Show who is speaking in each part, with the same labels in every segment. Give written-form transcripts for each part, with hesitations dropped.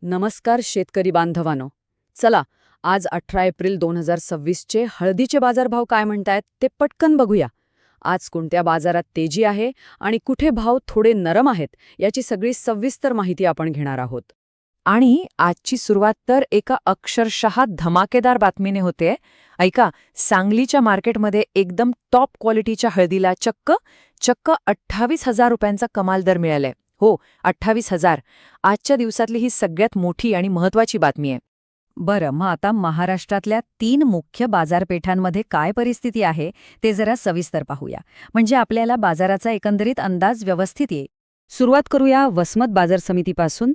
Speaker 1: नमस्कार शेतकरी बांधवांनो. चला, आज 18 एप्रिल 2026चे हळदीचे बाजारभाव काय म्हणतायत ते पटकन बघूया. आज कोणत्या बाजारात तेजी आहे आणि कुठे भाव थोडे नरम आहेत याची सगळी सविस्तर माहिती आपण घेणार आहोत.
Speaker 2: आणि आजची सुरुवात तर एका अक्षरशः धमाकेदार बातमीने होते. ऐका, सांगलीच्या मार्केटमध्ये एकदम टॉप क्वालिटीच्या हळदीला चक्क 28,000 रुपयांचा कमाल दर मिळालाय. हो, 28,000. आजच्या दिवसातली ही सगळ्यात मोठी आणि महत्वाची बातमी आहे.
Speaker 3: बरं, मग आता महाराष्ट्रातल्या 3 मुख्य बाजारपेठांमध्ये काय परिस्थिती आहे ते जरा सविस्तर पाहूया, म्हणजे आपल्याला बाजाराचा एकंदरीत अंदाज व्यवस्थित येईल. सुरुवात करूया वसमत बाजार समितीपासून.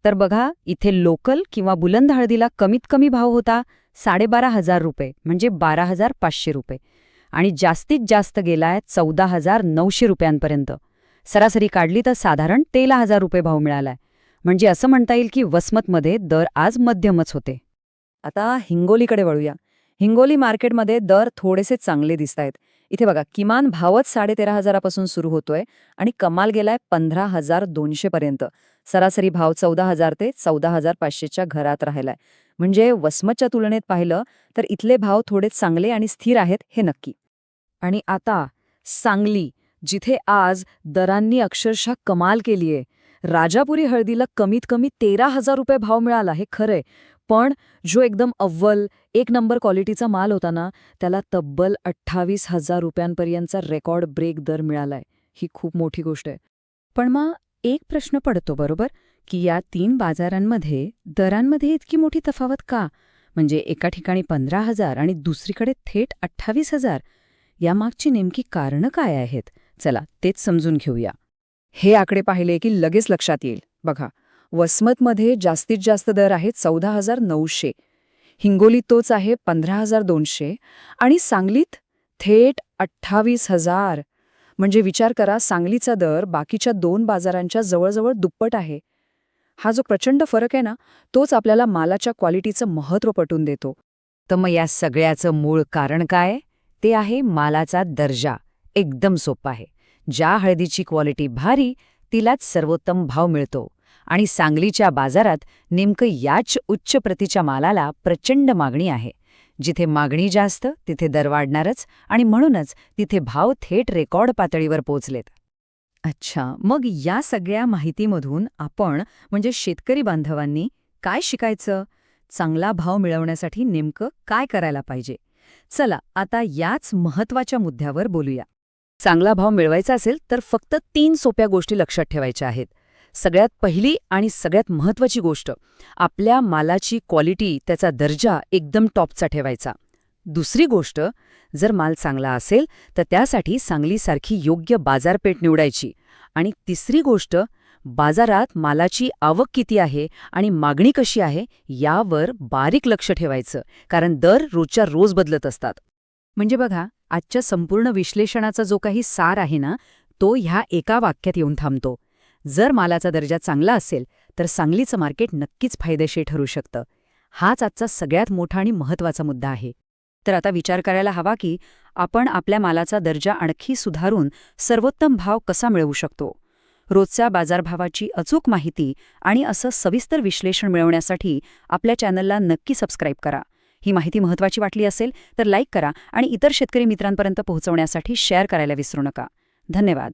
Speaker 3: तर बघा, इथे लोकल किंवा बुलंद हळदीला कमीत कमी भाव होता 12,500 रुपये, म्हणजे 12,500 रुपये, आणि जास्तीत जास्त गेलाय 14,900 रुपयांपर्यंत. सरासरी काढली तर साधारण 13,000 रुपये भाव मिळालाय. म्हणजे असं म्हणता येईल की वसमतमध्ये दर आज मध्यमच होते.
Speaker 2: आता हिंगोलीकडे वळूया. हिंगोली मार्केटमध्ये दर थोडेसे चांगले दिसतायत. इथे बघा, किमान भावच 13,500 पासून सुरू होतोय आणि कमाल गेलाय 15,200 पर्यंत. सरासरी भाव 14,000 ते 14,500च्या घरात राहिलाय. म्हणजे वसमतच्या तुलनेत पाहिलं तर इथले भाव थोडे चांगले आणि स्थिर आहेत, हे नक्की.
Speaker 1: आणि आता सांगली, जिथे आज दरांनी अक्षरशः कमाल केलीये. राजापुरी हळदीला कमीत कमी 13,000 रुपये भाव मिळाला, हे खरंय. पण जो एकदम अव्वल एक नंबर क्वालिटीचा माल होता ना, त्याला तब्बल 28,000 रुपयांपर्यंतचा रेकॉर्ड ब्रेक दर मिळालाय. ही खूप मोठी गोष्ट आहे.
Speaker 3: पण मग एक प्रश्न पडतो, बरोबर, की या 3 बाजारांमध्ये दरांमध्ये इतकी मोठी तफावत का? म्हणजे एका ठिकाणी 15,000 आणि दुसरीकडे थेट 28,000. यामागची नेमकी कारणं काय आहेत? चला, तेच समजून घेऊया.
Speaker 2: हे आकडे पाहिले की लगेच लक्षात येईल. बघा, वसमतमध्ये जास्तीत जास्त दर आहे 14,900, हिंगोलीत तोच आहे 15,200 आणि सांगलीत थेट 28,000. म्हणजे विचार करा, सांगलीचा दर बाकीच्या 2 बाजारांच्या जवळजवळ दुप्पट आहे. हा जो प्रचंड फरक आहे ना, तोच आपल्याला मालाच्या क्वालिटीचं महत्त्व पटवून देतो.
Speaker 3: तर मग या सगळ्याचं मूळ कारण काय? ते आहे मालाचा दर्जा. एकदम सोपं आहे. ज्या हळदीची क्वालिटी भारी, तिलाच सर्वोत्तम भाव मिळतो. आणि सांगलीच्या बाजारात नेमकं याच उच्च प्रतीच्या मालाला प्रचंड मागणी आहे. जिथे मागणी जास्त तिथे दर वाढणारच, आणि म्हणूनच तिथे भाव थेट रेकॉर्ड पातळीवर पोचलेत. अच्छा, मग या सगळ्या माहितीमधून आपण, म्हणजे शेतकरी बांधवांनी, काय शिकायचं? चांगला भाव मिळवण्यासाठी नेमकं काय करायला पाहिजे? चला, आता याच महत्त्वाच्या मुद्द्यावर बोलूया.
Speaker 1: चांगला भाव मिळवायचा असेल तर फक्त 3 सोप्या गोष्टी लक्षात ठेवायच्या आहेत. सगळ्यात पहिली आणि सगळ्यात महत्त्वाची गोष्ट, आपल्या मालाची क्वालिटी, त्याचा दर्जा एकदम टॉपचा ठेवायचा. दुसरी गोष्ट, जर माल चांगला असेल तर त्यासाठी सांगलीसारखी योग्य बाजारपेठ निवडायची. आणि तिसरी गोष्ट, बाजारात मालाची आवक किती आहे आणि मागणी कशी आहे यावर बारीक लक्ष ठेवायचं, कारण दर रोजच्या रोज बदलत असतात.
Speaker 3: म्हणजे बघा, आजच्या संपूर्ण विश्लेषणाचा जो काही सार आहे ना, तो ह्या एका वाक्यात येऊन थांबतो. जर मालाचा दर्जा चांगला असेल तर सांगलीचं मार्केट नक्कीच फायदेशीर ठरू शकतं. हाच आजचा सगळ्यात मोठा आणि महत्त्वाचा मुद्दा आहे. तर आता विचार करायला हवा की आपण आपल्या मालाचा दर्जा आणखी सुधारून सर्वोत्तम भाव कसा मिळवू शकतो. रोजच्या बाजारभावाची अचूक माहिती आणि असं सविस्तर विश्लेषण मिळवण्यासाठी आपल्या चॅनलला नक्की सबस्क्राईब करा. ही माहिती महत्त्वाची वाटली असेल तर लाईक करा आणि इतर शेतकरी मित्रांपर्यंत पोहोचवण्यासाठी शेअर करायला विसरू नका. धन्यवाद.